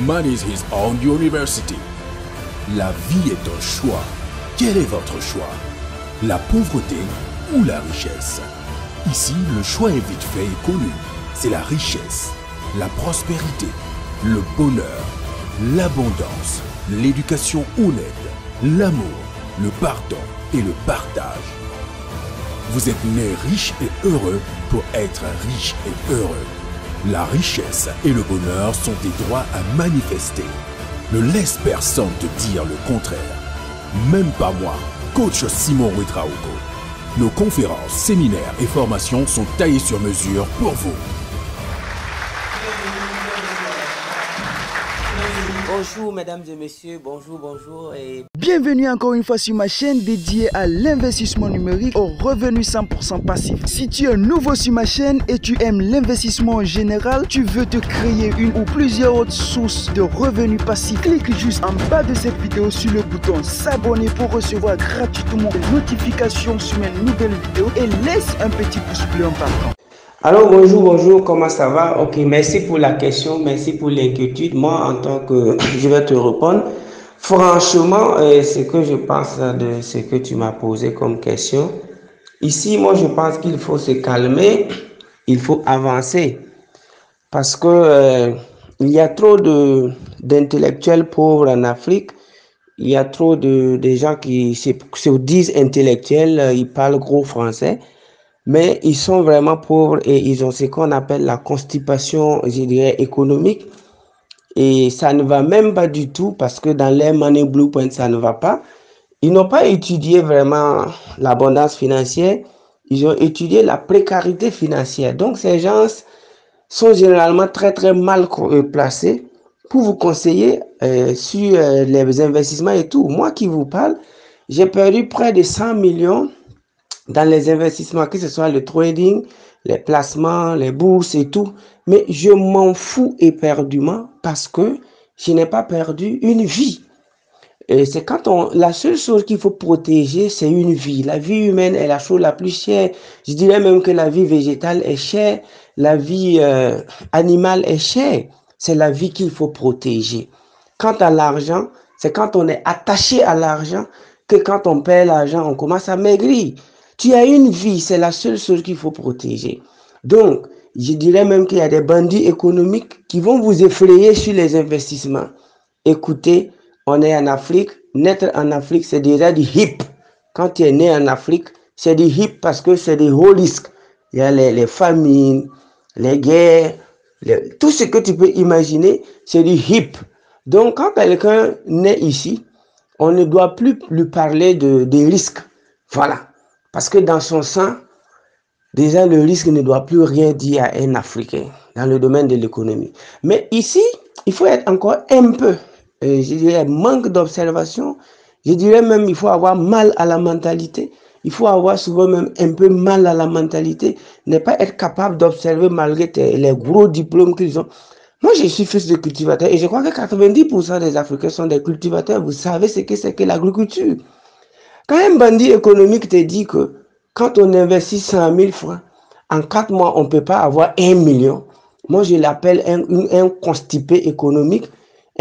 Man is his own university. La vie est un choix. Quel est votre choix? La pauvreté ou la richesse? Ici, le choix est vite fait et connu. C'est la richesse, la prospérité, le bonheur, l'abondance, l'éducation honnête, l'amour, le pardon et le partage. Vous êtes né riche et heureux pour être riche et heureux. La richesse et le bonheur sont des droits à manifester. Ne laisse personne te dire le contraire. Même pas moi, coach Simon Ouedraogo. Nos conférences, séminaires et formations sont taillées sur mesure pour vous. Bonjour mesdames et messieurs, bonjour et... Bienvenue encore une fois sur ma chaîne dédiée à l'investissement numérique au revenu 100% passif. Si tu es nouveau sur ma chaîne et tu aimes l'investissement en général, tu veux te créer une ou plusieurs autres sources de revenus passifs, clique juste en bas de cette vidéo sur le bouton s'abonner pour recevoir gratuitement des notifications sur mes nouvelles vidéos et laisse un petit pouce bleu en partant. Alors bonjour, comment ça va? Ok, merci pour la question, merci pour l'inquiétude. Moi, en tant que je vais te répondre, franchement, ce que je pense de ce que tu m'as posé comme question, ici, moi, je pense qu'il faut se calmer, il faut avancer, parce que il y a trop d'intellectuels pauvres en Afrique. Il y a trop de gens qui se disent intellectuels, ils parlent gros français. Mais ils sont vraiment pauvres et ils ont ce qu'on appelle la constipation, je dirais, économique. Et ça ne va même pas du tout parce que dans les Money Blueprint, ça ne va pas. Ils n'ont pas étudié vraiment l'abondance financière. Ils ont étudié la précarité financière. Donc, ces gens sont généralement très mal placés pour vous conseiller sur les investissements et tout. Moi qui vous parle, j'ai perdu près de 100 millions dans les investissements, que ce soit le trading, les placements, les bourses et tout. Mais je m'en fous éperdument parce que je n'ai pas perdu une vie. Et c'est la seule chose qu'il faut protéger, c'est une vie. La vie humaine est la chose la plus chère. Je dirais même que la vie végétale est chère, la vie animale est chère. C'est la vie qu'il faut protéger. Quant à l'argent, c'est quand on est attaché à l'argent que quand on perd l'argent, on commence à maigrir. Tu as une vie, c'est la seule chose qu'il faut protéger. Donc, je dirais même qu'il y a des bandits économiques qui vont vous effrayer sur les investissements. Écoutez, on est en Afrique. Naître en Afrique, c'est déjà du hip. Quand tu es né en Afrique, c'est du hip parce que c'est des hauts risques. Il y a les famines, les guerres, tout ce que tu peux imaginer, c'est du hip. Donc, quand quelqu'un naît ici, on ne doit plus lui parler des risques. Voilà. Parce que dans son sang, déjà le risque ne doit plus rien dire à un Africain dans le domaine de l'économie. Mais ici, il faut être encore un peu, je dirais, manque d'observation. Je dirais même il faut avoir mal à la mentalité. Il faut avoir souvent même un peu mal à la mentalité. Ne pas être capable d'observer malgré les gros diplômes qu'ils ont. Moi, je suis fils de cultivateur et je crois que 90% des Africains sont des cultivateurs. Vous savez ce que c'est que l'agriculture. Quand un bandit économique te dit que quand on investit 100 000 francs, en 4 mois, on ne peut pas avoir 1 million. Moi, je l'appelle un constipé économique,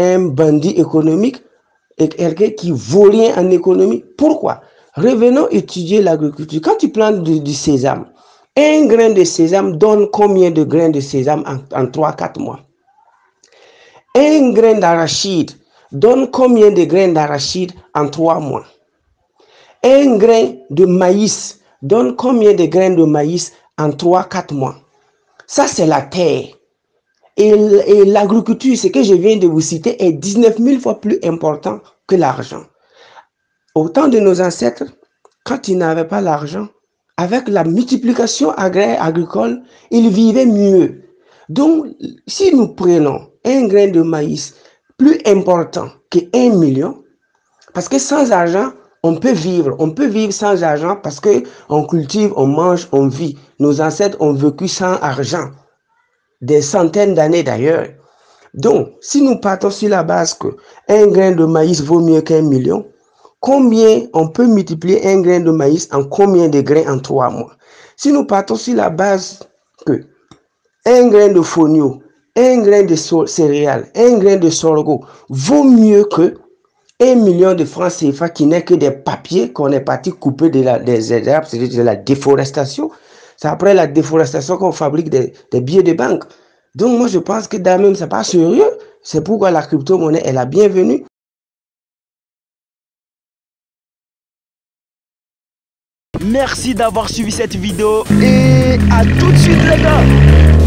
un bandit économique, et quelqu'un qui ne vaut rien en économie. Pourquoi? Revenons étudier l'agriculture. Quand tu plantes du sésame, un grain de sésame donne combien de grains de sésame en 3-4 mois? Un grain d'arachide donne combien de grains d'arachide en 3 mois? Un grain de maïs donne combien de grains de maïs en 3-4 mois? Ça, c'est la terre. Et l'agriculture, ce que je viens de vous citer, est 19 000 fois plus important que l'argent. Au temps de nos ancêtres, quand ils n'avaient pas l'argent, avec la multiplication agraire agricole, ils vivaient mieux. Donc, si nous prenons un grain de maïs plus important que 1 million, parce que sans argent, on peut vivre sans argent parce que on cultive, on mange, on vit. Nos ancêtres ont vécu sans argent, des centaines d'années d'ailleurs. Donc, si nous partons sur la base que un grain de maïs vaut mieux qu'1 million, combien on peut multiplier un grain de maïs en combien de grains en 3 mois? Si nous partons sur la base que un grain de fonio, un grain de céréales, un grain de sorgho vaut mieux que 1 million de francs CFA qui n'est que des papiers qu'on est parti couper des arbres, c'est-à-dire de la déforestation. C'est après la déforestation qu'on fabrique des billets de banque. Donc moi je pense que dans même c'est pas sérieux. C'est pourquoi la crypto-monnaie est la bienvenue. Merci d'avoir suivi cette vidéo et à tout de suite les gars.